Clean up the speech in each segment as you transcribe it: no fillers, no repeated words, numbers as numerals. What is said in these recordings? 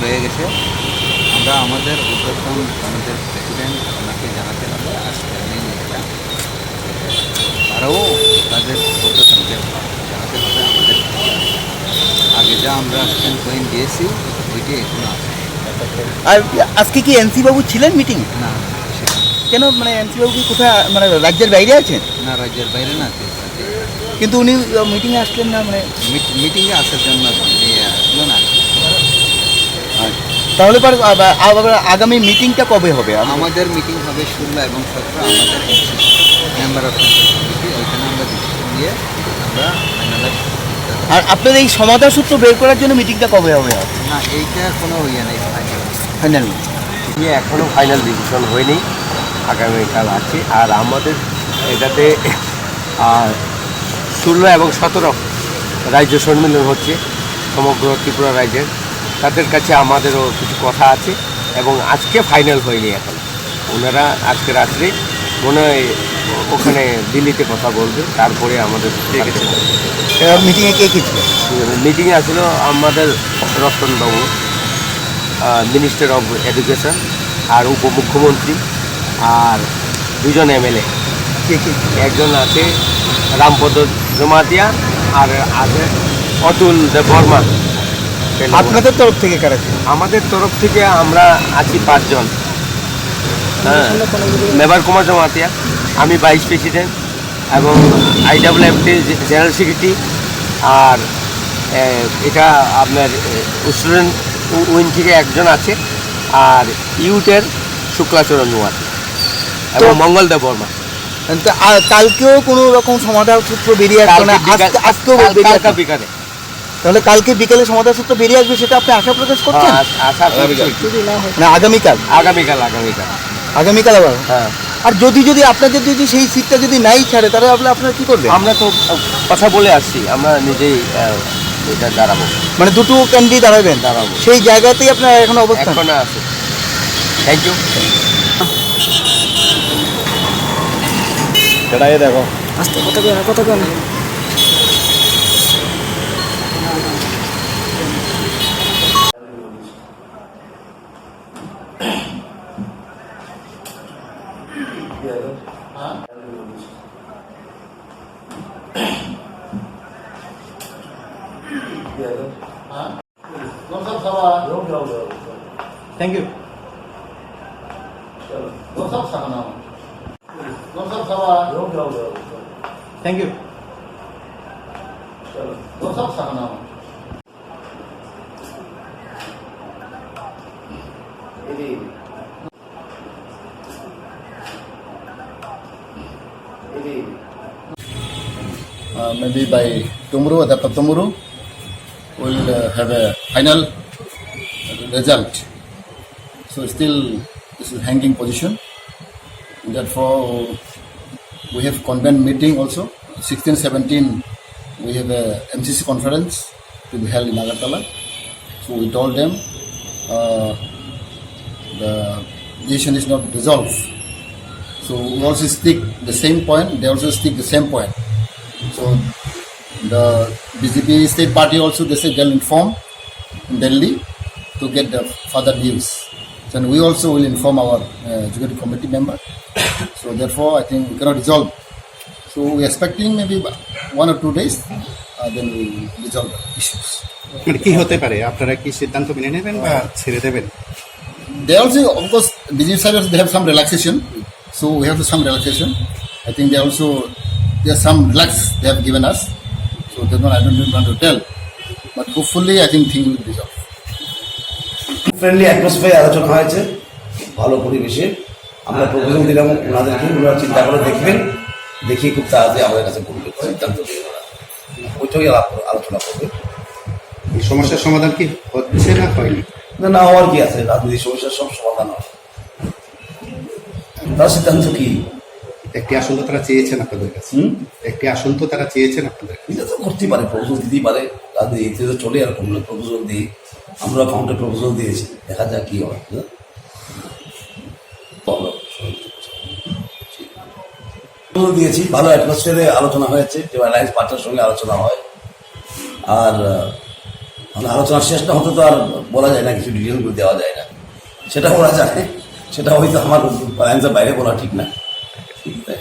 রয়ে গেছে। আমরা আমাদের উদ্যোক্তম আমাদের প্রেসিডেন্ট ওনাকে জানাতে হবে আজকে মেন এটা আরও তাদের উদ্যোক্তমকে জানাতে হবে আমাদের আগে যা আমরা স্ট্যান্ড পয়েন্ট দিয়েছি ওইটি এখনো আছে। আর আজকে কি এনসি বাবু ছিলেন মিটিং? না সেটা কেন, মানে এনসি বাবু কি কোথায়, মানে রাজ্যের বাইরে আছেন? না, রাজ্যের বাইরে না, কিন্তু উনি মিটিংয়ে আসলেন না, মানে মিটিংয়ে আসার জন্য আসলো না। তাহলে পর আবার আগামী মিটিংটা কবে হবে? আমাদের মিটিং হবে 16 এবং 17 আমাদের মেম্বার অফ সেন্ট্রাল কমিটি, ওইখানে আমরা ডিসিশন নিয়ে আমরা ফাইনালাইজ। আর আপনাদের এই সমাধান সূত্র বের করার জন্য মিটিংটা কবে হবে? না, এইটা কোনো ইয়ে নেই, ফাইনাল এখনও ফাইনাল ডিসিশন হয়নি, আগামীকাল আছে। আর আমাদের এটাতে 16 এবং 17 রাজ্য সম্মেলন হচ্ছে সমগ্র ত্রিপুরা রাজ্যের, তাদের কাছে আমাদেরও কিছু কথা আছে এবং আজকে ফাইনাল হয়নি এখন। ওনারা আজকে রাত্রে মনে হয় ওখানে দিল্লিতে কথা বলবে, তারপরে আমাদের মিটিংয়ে কে কে ছিল? মিটিংয়ে আসলো আমাদের রতনবাবু, মিনিস্টার অফ এডুকেশন, আর উপমুখ্যমন্ত্রী, আর দুজন এমএলএ। কে কে? একজন আছে রামপদ জমাতিয়া, আর আছে অতুল দেববর্মা। আপনাদের তরফ থেকে কারা ছিল? আমাদের তরফ থেকে আমরা আছি 5 জন। হ্যাঁ, মেবার কুমার জমাতিয়া, আমি ভাইস প্রেসিডেন্ট এবং IWFT জেনারেল সেক্রেটারি, আর এটা আপনার স্টুডেন্ট উইং থেকে একজন আছে, আর ইউথের শুক্লাচরণ নোয়াতি এবং মঙ্গল দেব বর্মা। কালকেও কোনো রকম সমাধান সূত্র বেরিয়ে আসবে না? আজকেও বেরিয়ে আসবে বিকালে? তাহলে কালকে বিকেলে সমাধান সূত্র বেরিয়ে আসবে, সেটা আপনি আশা প্রকাশ করছেন? না, আগামীকাল? আগামীকাল আবার? হ্যাঁ। আর যদি আপনাদের যদি সেই সিটটা যদি নাই ছাড়ে, তাহলে আপনারা কি করবেন? আমরা তো কথা বলে আসছি, আমরা নিজেই এটা দাঁড়াবো। মানে দুটো ক্যান্ডিডেট দাঁড়াবেন? দাঁড়াবো। সেই জায়গাতেই আপনার এখন অবস্থান? এখন আছে। Thank you. সেটাই দেখো আস্তে কথা কেন? Thank you. Thank you. Maybe by tomorrow or the after tomorrow we'll have a final result. So still this is hanging position. Therefore we have convent meeting also. 16-17 we have a MCC conference to be held in Agartala. So we told them the decision is not resolved. So we also stick the same point. They also stick the same point. So the BJP state party also, they say they'll inform in Delhi to get the further news. So we also will inform our executive committee member. So therefore I think we cannot resolve. So we are expecting maybe 1 or 2 days, then we will resolve the issues. মানে কি হতে পারে, আপনারা কি সিদ্ধান্ত মেনে নেবেন বা ছেড়ে দেবেন? They also, of course, BJP side also they have some relaxation. So we have some relaxation. I think they also, there's some relax they have given us. So that one I don't even want to tell. But hopefully I think things will resolve. Friendly atmosphere আলোচনা হয়েছে, ভালো পরিবেশে। আমরা proposal দিলাম ওনাদেরকে, ওনারা চিন্তা করে দেখবেন, দেখিয়ে খুব তাড়াতাড়ি আমাদের কাছে বলবে, সিদ্ধান্ত দেবে ওরা, ওইটাই আলোচনা করবে। এই সমস্যার সমাধান কি হচ্ছে না হয়নি? না হওয়ার কি আছে, রাজনীতির সমস্যার সব সমাধান হয়। তার সিদ্ধান্ত কি? একটি আসন তো তারা চেয়েছেন আপনাদের কাছে, একটি আসন তো তারা চেয়েছেন আপনাদের কাছে। এটা তো করতেই পারে, প্রপোজাল দিতেই পারে, রাজনীতি তো চলে আর প্রপোজাল দিই, আমরা কাউন্টার প্রপোজাল দিয়েছি, দেখা যাক কি হয়। দিয়েছি, ভালো অ্যাটমসফিয়ারে আলোচনা হয়েছে, যে অ্যালায়েন্স পার্টির সঙ্গে আলোচনা হয়। আর মানে আলোচনা শেষ না হতে তো আর বলা যায় না, কিছু ডিটেলগুলো দেওয়া যায় না, সেটা ওরা জানে, সেটা হয়তো আমার লাইন্সের বাইরে বলা ঠিক না,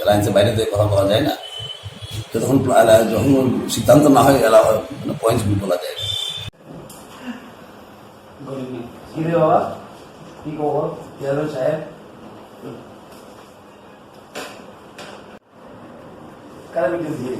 লাইন্সের বাইরে তো কথা বলা যায় না, যখন সিদ্ধান্ত না হয় পয়েন্টসগুলো বলা যায় না। বাবা কি খবর চেয়ারম্যান সাহেব? কারা মিটিং দিয়ে